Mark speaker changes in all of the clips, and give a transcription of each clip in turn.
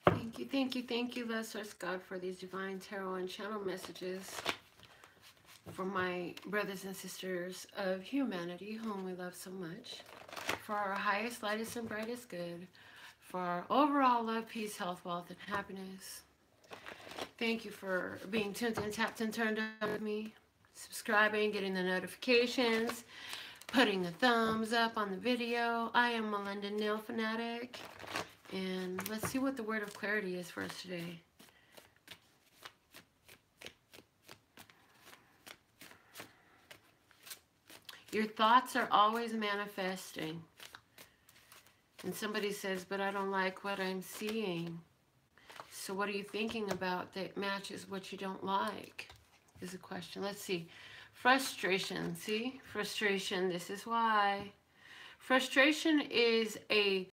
Speaker 1: Thank you, bless us, God, for these divine tarot and channel messages for my brothers and sisters of humanity, whom we love so much, for our highest, lightest, and brightest good, for our overall love, peace, health, wealth, and happiness. Thank you for being tuned in, tapped, and turned on with me, subscribing, getting the notifications, putting a thumbs up on the video. I am Melinda, NailFanatic, and let's see what the word of clarity is for us today. Your thoughts are always manifesting. And somebody says, but I don't like what I'm seeing. So what are you thinking about that matches what you don't like? Is a question. Let's see. Frustration. See? Frustration. This is why. Frustration is a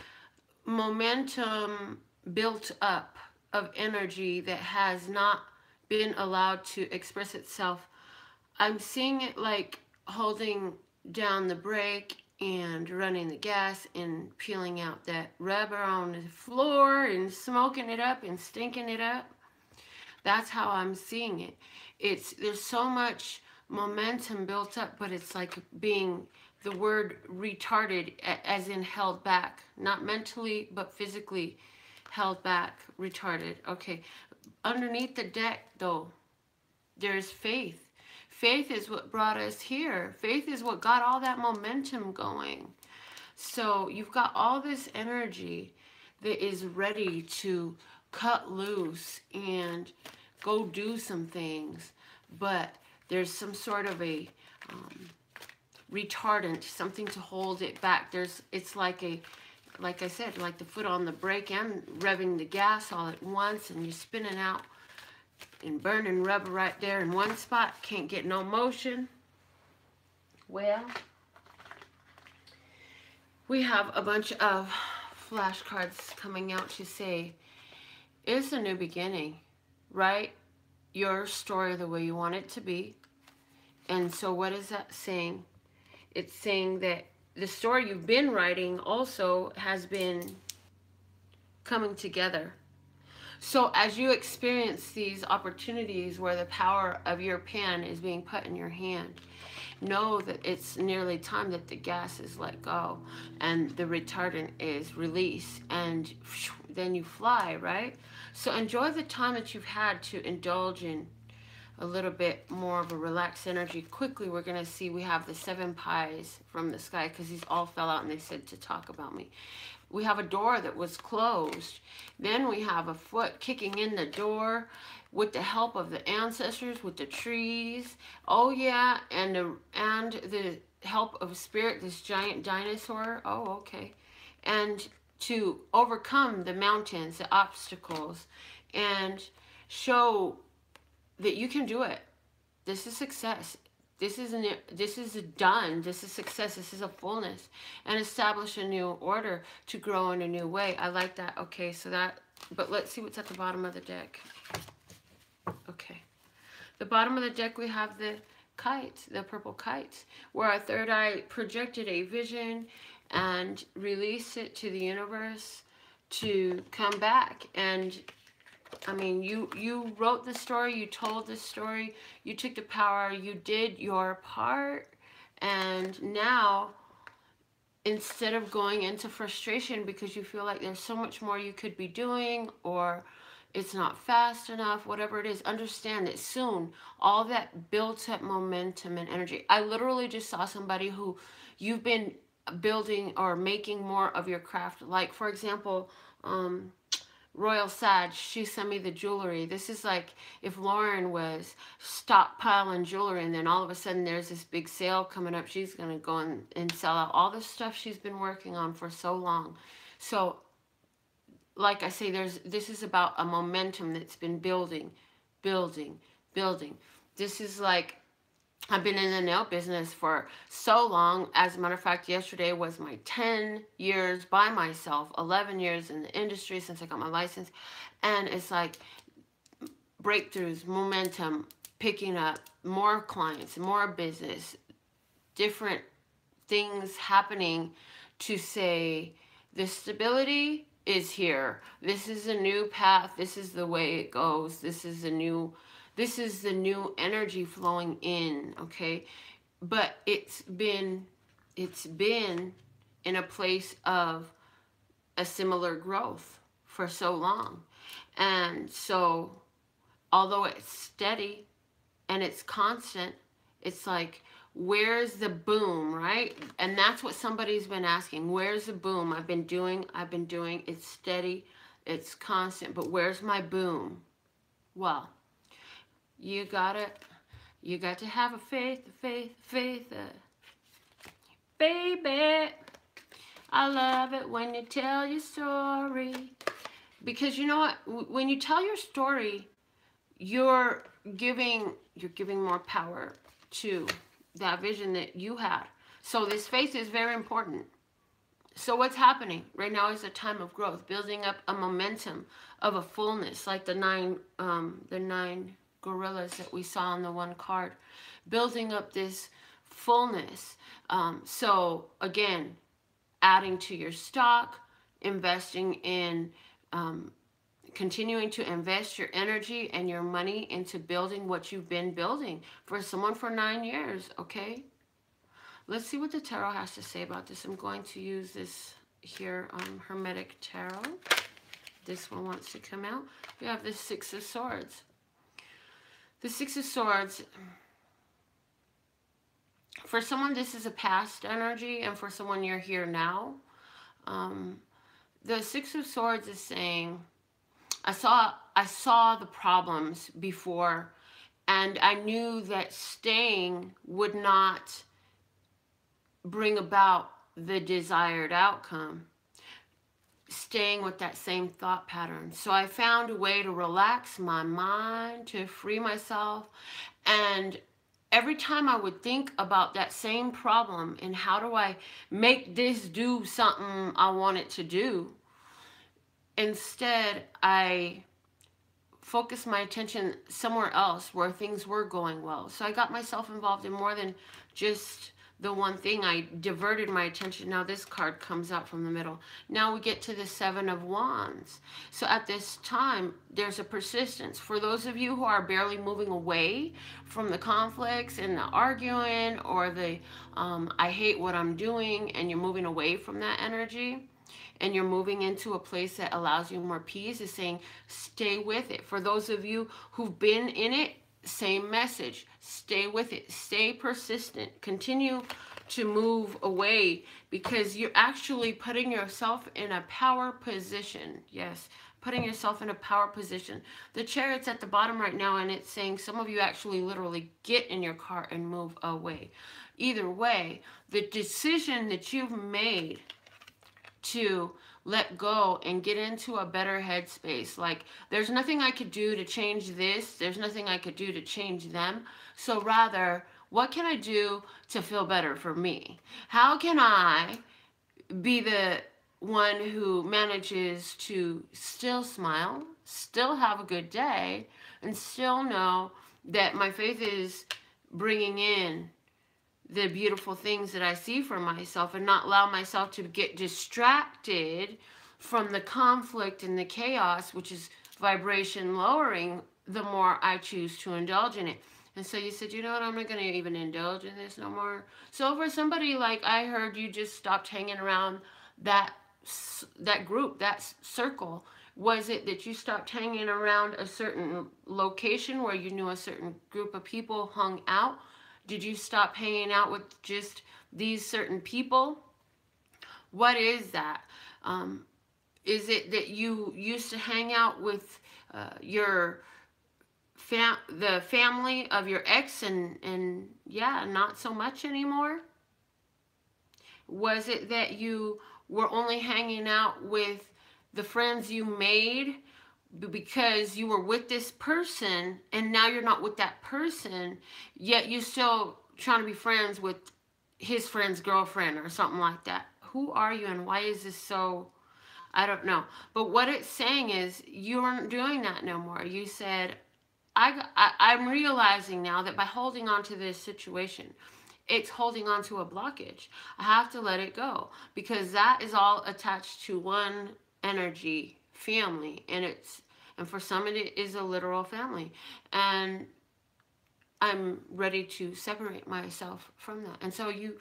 Speaker 1: momentum built up of energy that has not been allowed to express itself. I'm seeing it like holding down the brake and running the gas and peeling out that rubber on the floor and smoking it up and stinking it up. That's how I'm seeing it. There's so much momentum built up, but it's like being, the word retarded, as in held back, not mentally but physically held back, retarded. Okay, underneath the deck though, there's faith. Faith is what brought us here. Faith is what got all that momentum going. So you've got all this energy that is ready to cut loose and go do some things, but there's some sort of a retardant, something to hold it back. It's like I said, like the foot on the brake and revving the gas all at once, and you're spinning out and burning rubber right there in one spot, can't get no motion. Well, we have a bunch of flashcards coming out to say, it's a new beginning. Write your story the way you want it to be. And so what is that saying? It's saying that the story you've been writing also has been coming together. So as you experience these opportunities where the power of your pen is being put in your hand, know that it's nearly time that the gas is let go and the retardant is released, and then you fly, right? So enjoy the time that you've had to indulge in a little bit more of a relaxed energy. Quickly, we're going to see we have the 7 pies from the sky, because these all fell out and they said to talk about me. We have a door that was closed. Then we have a foot kicking in the door with the help of the ancestors, with the trees. Oh yeah, and the help of spirit, this giant dinosaur. Oh, okay. And to overcome the mountains, the obstacles, and show that you can do it. This is success. This is done. This is success. This is a fullness. And establish a new order to grow in a new way. I like that. Okay, so that, but let's see what's at the bottom of the deck. Okay. The bottom of the deck, we have the kites, the purple kites, where our third eye projected a vision and released it to the universe to come back. And I mean, you wrote the story, you told the story, you took the power, you did your part, and now, instead of going into frustration because you feel like there's so much more you could be doing, or it's not fast enough, whatever it is, understand that soon, all that built up momentum and energy. I literally just saw somebody who you've been building or making more of your craft. Like, for example, Royal Sag, she sent me the jewelry. This is like if Lauren was stockpiling jewelry and then all of a sudden there's this big sale coming up. She's going to go and sell out all the stuff she's been working on for so long. So, like I say, this is about a momentum that's been building. This is like, I've been in the nail business for so long. As a matter of fact, yesterday was my 10 years by myself, 11 years in the industry since I got my license. And it's like breakthroughs, momentum, picking up more clients, more business, different things happening to say the stability is here. This is a new path. This is the way it goes. This is the new energy flowing in, okay? But it's been in a place of a similar growth for so long. And so although it's steady and it's constant, it's like, where's the boom, right? And that's what somebody's been asking. Where's the boom? I've been doing, it's steady, it's constant, but where's my boom? Well, you got to have a faith, baby. I love it when you tell your story. Because you know what? When you tell your story, you're giving more power to that vision that you had. So this faith is very important. So what's happening right now is a time of growth, building up a momentum of a fullness, like the nine gorillas that we saw on the one card, building up this fullness. So again, adding to your stock, investing in, continuing to invest your energy and your money into building what you've been building for someone for 9 years, okay? Let's see what the tarot has to say about this. I'm going to use this here on Hermetic Tarot. This one wants to come out. We have the Six of Swords. The Six of Swords, for someone, this is a past energy, and for someone, you're here now. The Six of Swords is saying, I saw the problems before, and I knew that staying would not bring about the desired outcome. Staying with that same thought pattern. So I found a way to relax my mind, to free myself, and every time I would think about that same problem and how do I make this do something I want it to do, instead I focused my attention somewhere else where things were going well. So I got myself involved in more than just the one thing. I diverted my attention. Now this card comes out from the middle. Now we get to the Seven of Wands. So at this time, there's a persistence. For those of you who are barely moving away from the conflicts and the arguing or the I hate what I'm doing, and you're moving away from that energy, and you're moving into a place that allows you more peace, is saying stay with it. For those of you who've been in it, same message. Stay with it. Stay persistent. Continue to move away, because you're actually putting yourself in a power position. Yes, putting yourself in a power position. The Chariot's at the bottom right now, and it's saying some of you actually literally get in your car and move away. Either way, the decision that you've made to let go and get into a better headspace. Like, there's nothing I could do to change this. There's nothing I could do to change them. So rather, what can I do to feel better for me? How can I be the one who manages to still smile, still have a good day, and still know that my faith is bringing in the beautiful things that I see for myself, and not allow myself to get distracted from the conflict and the chaos, which is vibration lowering the more I choose to indulge in it. And so you said, you know what, I'm not going to even indulge in this no more. So for somebody like, I heard you just stopped hanging around that group, that circle. Was it that you stopped hanging around a certain location where you knew a certain group of people hung out? Did you stop hanging out with just these certain people? What is that? Is it that you used to hang out with the family of your ex and yeah, not so much anymore? Was it that you were only hanging out with the friends you made because you were with this person, and now you're not with that person, yet you're still trying to be friends with his friend's girlfriend or something like that? Who are you, and why is this so? I don't know. But what it's saying is you aren't doing that no more. You said, I'm realizing now that by holding on to this situation, it's holding on to a blockage. I have to let it go, because that is all attached to one energy family, and for some it is a literal family, and I'm ready to separate myself from that. And so you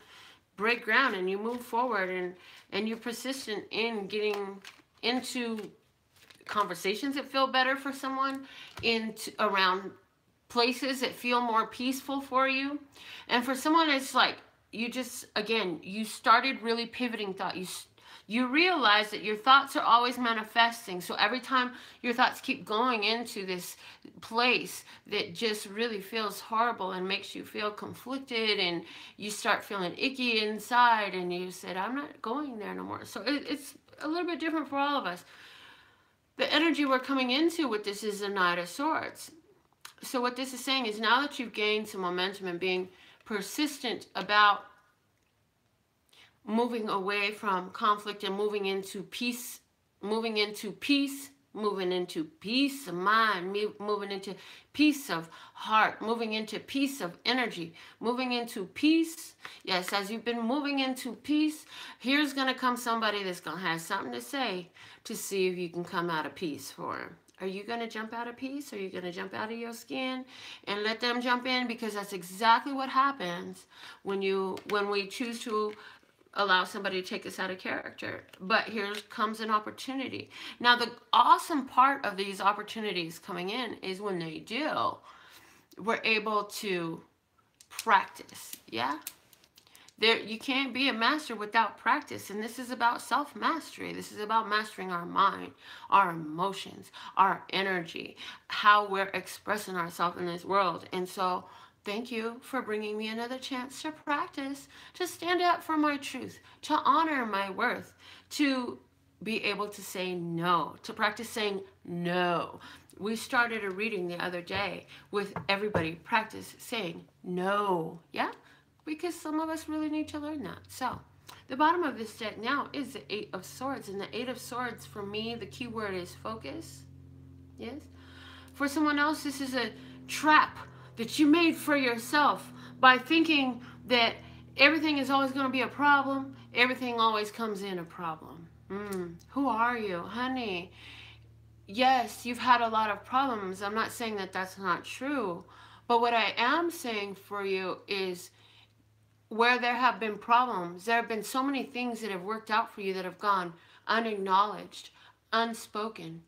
Speaker 1: break ground and you move forward, and you're persistent in getting into conversations that feel better for someone, into around places that feel more peaceful for you. And for someone, it's like you just, again, you started really pivoting thought. You realize that your thoughts are always manifesting. So every time your thoughts keep going into this place that just really feels horrible and makes you feel conflicted, and you start feeling icky inside, and you said, I'm not going there no more. So it's a little bit different for all of us. The energy we're coming into with this is the Knight of Swords. So what this is saying is, now that you've gained some momentum and being persistent about moving away from conflict and moving into peace, moving into peace, moving into peace of mind, moving into peace of heart, moving into peace of energy, moving into peace. Yes, as you've been moving into peace, here's going to come somebody that's going to have something to say to see if you can come out of peace for them. Are you going to jump out of peace? Are you going to jump out of your skin and let them jump in? Because that's exactly what happens when we choose to allow somebody to take us out of character. But here comes an opportunity. Now, the awesome part of these opportunities coming in is when they do, we're able to practice. Yeah? You can't be a master without practice. And this is about self-mastery. This is about mastering our mind, our emotions, our energy, how we're expressing ourselves in this world. And so thank you for bringing me another chance to practice, to stand up for my truth, to honor my worth, to be able to say no, to practice saying no. We started a reading the other day with everybody practice saying no. Yeah? Because some of us really need to learn that. So the bottom of this deck now is the Eight of Swords. And the Eight of Swords, for me, the key word is focus. Yes? For someone else, this is a trap that you made for yourself by thinking that everything is always going to be a problem. Everything always comes in a problem. Who are you, honey? Yes, you've had a lot of problems. I'm not saying that that's not true. But what I am saying for you is, where there have been problems, there have been so many things that have worked out for you that have gone unacknowledged, unspoken.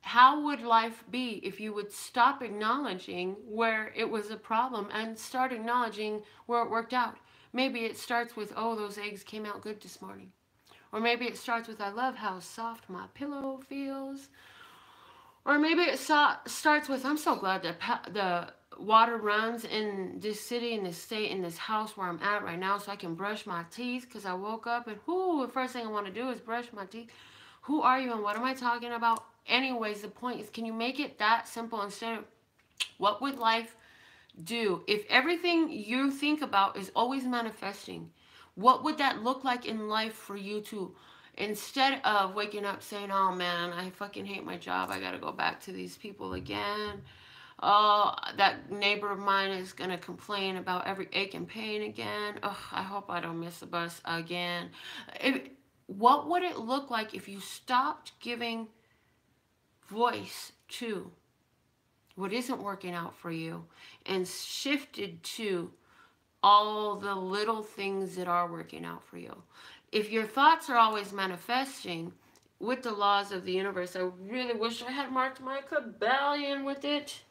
Speaker 1: How would life be if you would stop acknowledging where it was a problem and start acknowledging where it worked out? Maybe it starts with, oh, those eggs came out good this morning. Or maybe it starts with, I love how soft my pillow feels. Or maybe it starts with, I'm so glad that the water runs in this city, in this state, in this house where I'm at right now, so I can brush my teeth, because I woke up and, the first thing I want to do is brush my teeth. Who are you and what am I talking about? Anyways, the point is, can you make it that simple instead of, what would life do if everything you think about is always manifesting? What would that look like in life for you to, instead of waking up saying, oh man, I fucking hate my job, I gotta go back to these people again. Oh, that neighbor of mine is going to complain about every ache and pain again. Oh, I hope I don't miss the bus again. What would it look like if you stopped giving voice to what isn't working out for you and shifted to all the little things that are working out for you? If your thoughts are always manifesting with the laws of the universe, I really wish I had marked my Kabbalion with it.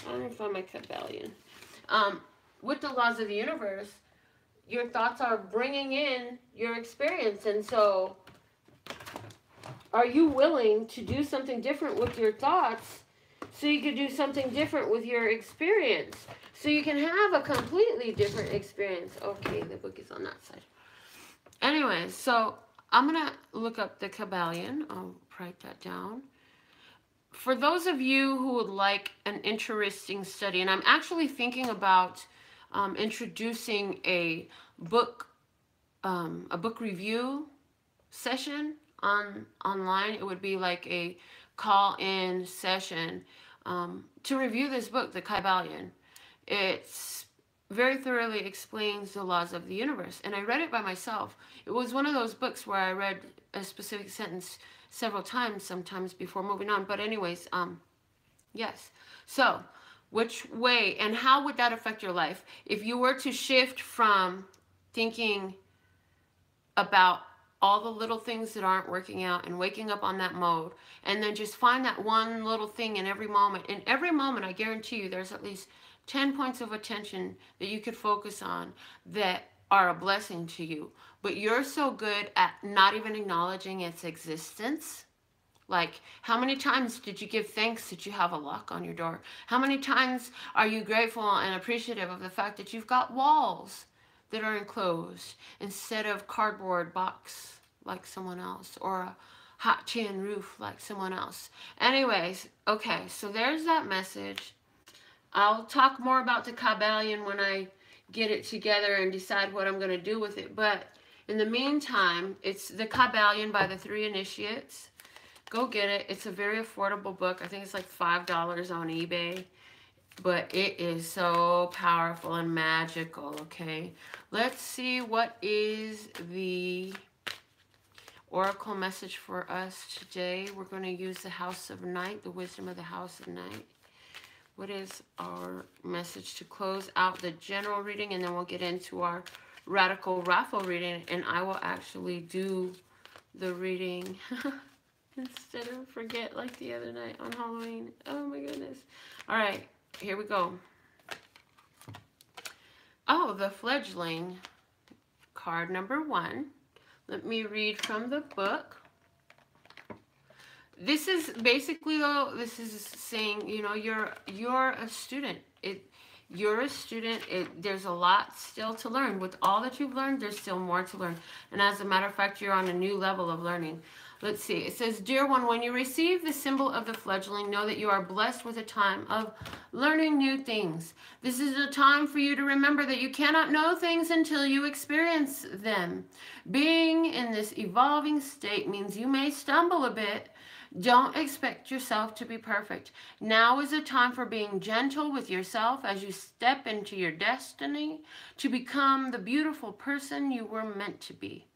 Speaker 1: I don't find my Kabbalion. With the laws of the universe, your thoughts are bringing in your experience. And so, are you willing to do something different with your thoughts so you can do something different with your experience? So you can have a completely different experience. Okay, the book is on that side. Anyway, so I'm going to look up the Kabbalion. I'll write that down. For those of you who would like an interesting study, and I'm actually thinking about introducing a book review session online. It would be like a call-in session to review this book, The Kabbalion. It's very thoroughly explains the laws of the universe. And I read it by myself. It was one of those books where I read a specific sentence several times, sometimes before moving on. But anyways, yes. So, which way and how would that affect your life? If you were to shift from thinking about all the little things that aren't working out and waking up on that mode, and then just find that one little thing in every moment. In every moment, I guarantee you there's at least 10 points of attention that you could focus on that are a blessing to you. But you're so good at not even acknowledging its existence. Like, how many times did you give thanks that you have a lock on your door? How many times are you grateful and appreciative of the fact that you've got walls that are enclosed instead of cardboard box like someone else, or a hot tin roof like someone else? Anyways, okay, so there's that message. I'll talk more about the Kabbalion when I get it together and decide what I'm going to do with it. But in the meantime, it's the Kabbalion by the Three Initiates. Go get it. It's a very affordable book. I think it's like $5 on eBay. But it is so powerful and magical, okay? Let's see what is the oracle message for us today. We're going to use the House of Night, the wisdom of the House of Night. What is our message to close out the general reading? And then we'll get into our radical raffle reading. And I will actually do the reading instead of forget like the other night on Halloween. Oh my goodness. All right, here we go. Oh, the fledgling, card number 1. Let me read from the book. This is basically, though, this is saying, you know, you're a student. You're a student. There's a lot still to learn. With all that you've learned, there's still more to learn. And as a matter of fact, you're on a new level of learning. Let's see. It says, Dear one, when you receive the symbol of the fledgling, know that you are blessed with a time of learning new things. This is a time for you to remember that you cannot know things until you experience them. Being in this evolving state means you may stumble a bit. Don't expect yourself to be perfect. Now is a time for being gentle with yourself as you step into your destiny to become the beautiful person you were meant to be.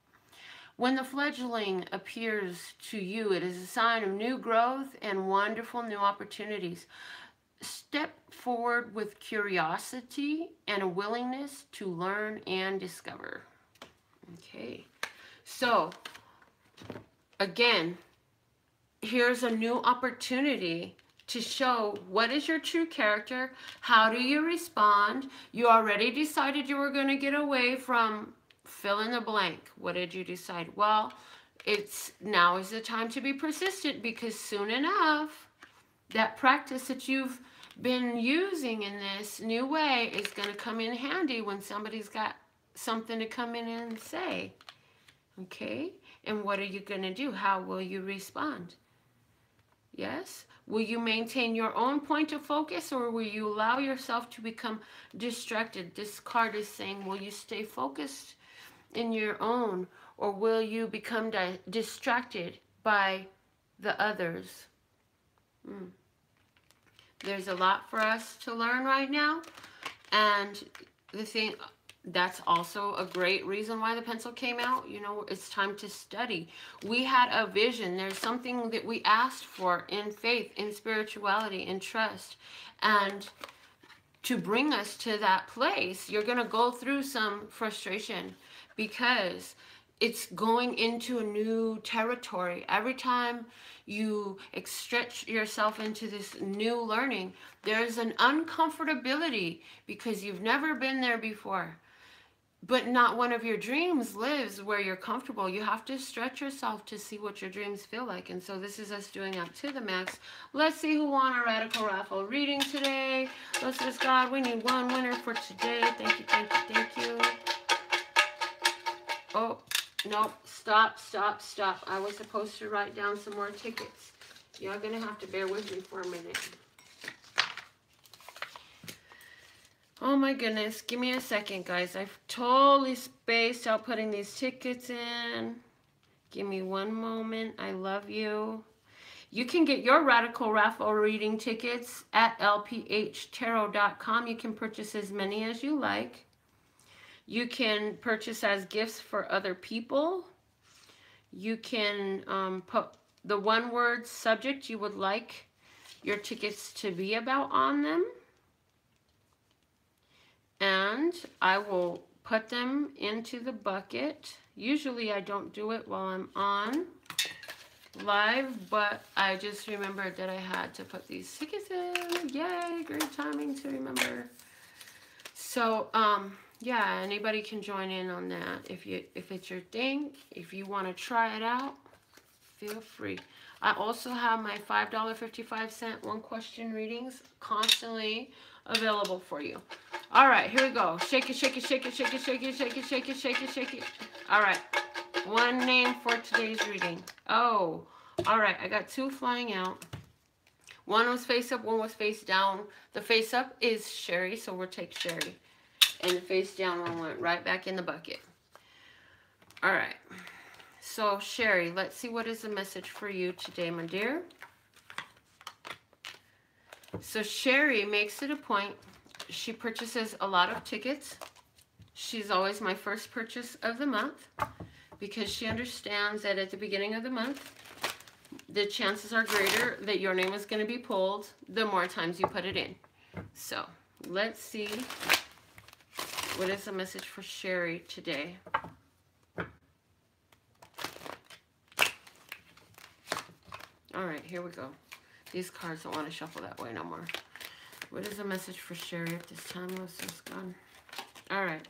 Speaker 1: When the fledgling appears to you, it is a sign of new growth and wonderful new opportunities. Step forward with curiosity and a willingness to learn and discover. Okay, so again, here's a new opportunity to show what is your true character. How do you respond? You already decided you were going to get away from fill in the blank. What did you decide? Well, now is the time to be persistent, because soon enough, that practice that you've been using in this new way is going to come in handy when somebody's got something to come in and say. Okay? And what are you going to do? How will you respond? Yes? Will you maintain your own point of focus, or will you allow yourself to become distracted? This card is saying, will you stay focused in your own, or will you become distracted by the others? There's a lot for us to learn right now, and the thing, that's also a great reason why the pencil came out. You know, it's time to study. We had a vision. There's something that we asked for in faith, in spirituality, in trust, and to bring us to that place, you're going to go through some frustration, because it's going into a new territory. Every time you stretch yourself into this new learning, there's an uncomfortability because you've never been there before. But not one of your dreams lives where you're comfortable. You have to stretch yourself to see what your dreams feel like. And so this is us doing up to the max. Let's see who won our radical raffle reading today. Let's just, God, we need one winner for today. Thank you, thank you, thank you. Oh, nope. Stop. I was supposed to write down some more tickets. Y'all gonna have to bear with me for a minute. Oh my goodness. Give me a second, guys. I've totally spaced out putting these tickets in. Give me one moment. I love you. You can get your Radical Raffle reading tickets at LPHtarot.com. You can purchase as many as you like. You can purchase as gifts for other people. You can put the one-word subject you would like your tickets to be about on them. And I will put them into the bucket. Usually I don't do it while I'm on live, but I just remembered that I had to put these tickets in. Yay, great timing to remember. So, yeah, anybody can join in on that. If it's your thing, if you want to try it out, feel free. I also have my $5.55 one question readings constantly available for you. All right, here we go. Shake it, shake it, shake it, shake it, shake it, shake it, shake it, shake it, shake it. All right, one name for today's reading. Oh, all right, I got two flying out. One was face up, one was face down. The face up is Sherry, so we'll take Sherry. And the face down one went right back in the bucket. All right. So, Sherry, let's see what is the message for you today, my dear. So, Sherry makes it a point. She purchases a lot of tickets. She's always my first purchase of the month because she understands that at the beginning of the month, the chances are greater that your name is going to be pulled the more times you put it in. So, let's see what is the message for Sherry today. All right, here we go. These cards don't want to shuffle that way no more. What is the message for Sherry at this time? What's this gone? All right.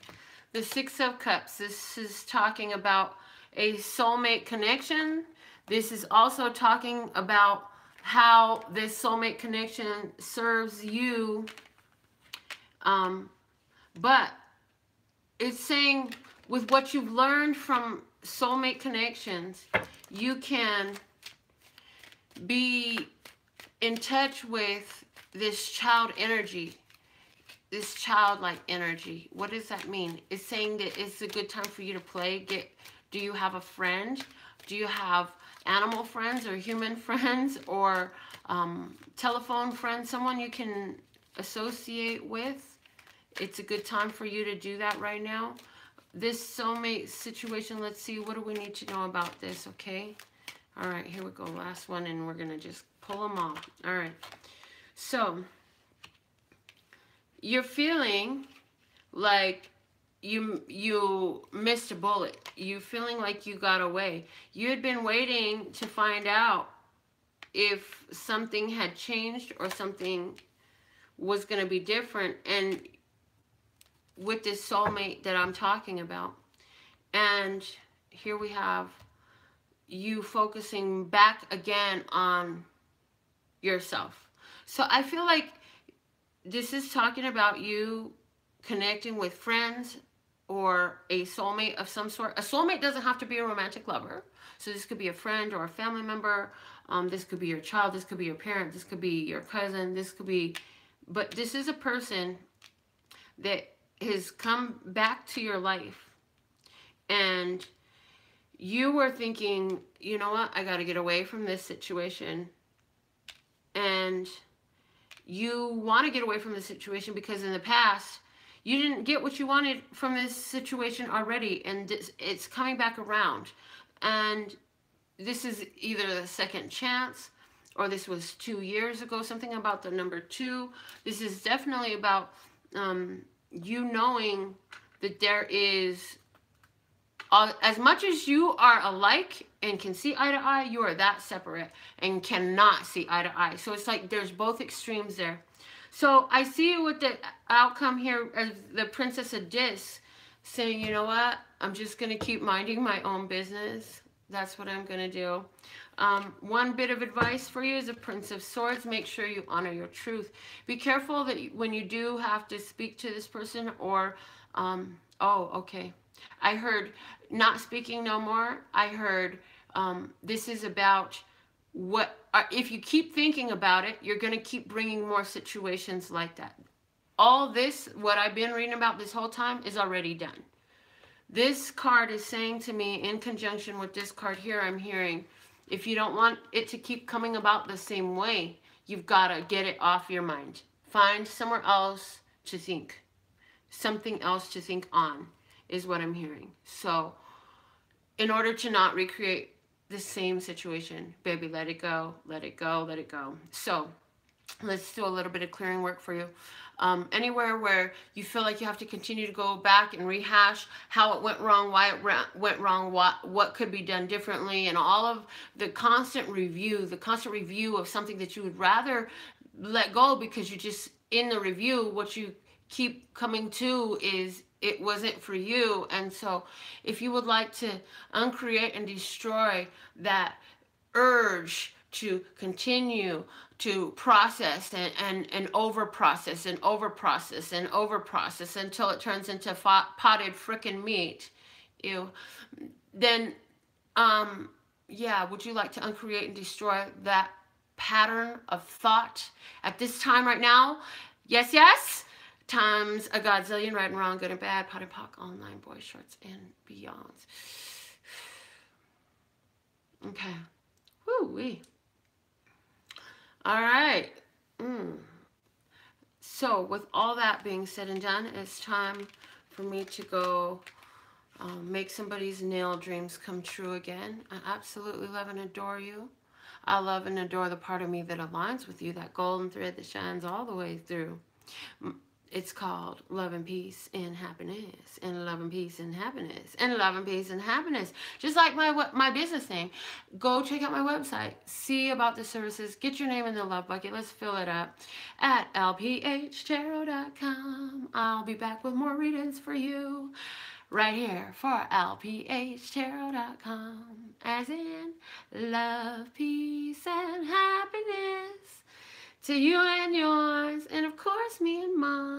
Speaker 1: The Six of Cups. This is talking about a soulmate connection. This is also talking about how this soulmate connection serves you. But it's saying with what you've learned from soulmate connections, you can be in touch with this child energy, this childlike energy. What does that mean? It's saying that it's a good time for you to play. Do you have a friend? Do you have animal friends or human friends or telephone friends? Someone you can associate with. It's a good time for you to do that right now. This soulmate situation, let's see, what do we need to know about this, okay? All right, here we go. Last one, and we're going to just pull them all. All right. So, you're feeling like you missed a bullet. You're feeling like you got away. You had been waiting to find out if something had changed or something was going to be different. And with this soulmate that I'm talking about. And here we have you focusing back again on yourself. So I feel like this is talking about you connecting with friends or a soulmate of some sort. A soulmate doesn't have to be a romantic lover. So this could be a friend or a family member. This could be your child. This could be your parent. This could be your cousin. This could be, but this is a person that has come back to your life. And you were thinking, you know what, I got to get away from this situation. And you want to get away from the situation because in the past, you didn't get what you wanted from this situation already. And it's coming back around. And this is either the second chance, or this was 2 years ago, something about the number 2. This is definitely about you knowing that there is, as much as you are alike and can see eye to eye, you are that separate and cannot see eye to eye. So it's like there's both extremes there. So I see with the outcome here as the Princess of Discs saying, you know what, I'm just going to keep minding my own business. That's what I'm going to do. One bit of advice for you is a Prince of Swords. Make sure you honor your truth. Be careful that when you do have to speak to this person or, oh, okay. I heard not speaking no more. I heard this is about what, if you keep thinking about it, you're going to keep bringing more situations like that. All this, what I've been reading about this whole time, is already done. This card is saying to me, in conjunction with this card here, I'm hearing, If you don't want it to keep coming about the same way, you've got to get it off your mind. Find somewhere else to think. Something else to think on is what I'm hearing. So in order to not recreate the same situation, baby, let it go, let it go, let it go. So let's do a little bit of clearing work for you. Anywhere where you feel like you have to continue to go back and rehash how it went wrong, why it went wrong, what could be done differently, and all of the constant review of something that you would rather let go because you just, in the review, what you keep coming to is it wasn't for you. And so if you would like to uncreate and destroy that urge to continue to process and over process and over process and over process until it turns into potted frickin' meat, then yeah, would you like to uncreate and destroy that pattern of thought at this time right now? Yes, yes. Times a godzillion, right and wrong, good and bad, pot and pock, online, boys, shorts, and beyonds. Okay. Woo-wee. All right. So with all that being said and done, it's time for me to go make somebody's nail dreams come true again. I absolutely love and adore you. I love and adore the part of me that aligns with you, that golden thread that shines all the way through. It's called Love and Peace and Happiness, and Love and Peace and Happiness, and Love and Peace and Happiness. Just like my business name. Go check out my website. See about the services. Get your name in the love bucket. Let's fill it up at LPHtarot.com. I'll be back with more readings for you right here for LPHtarot.com. As in love, peace, and happiness. To you and yours, and of course me and mine.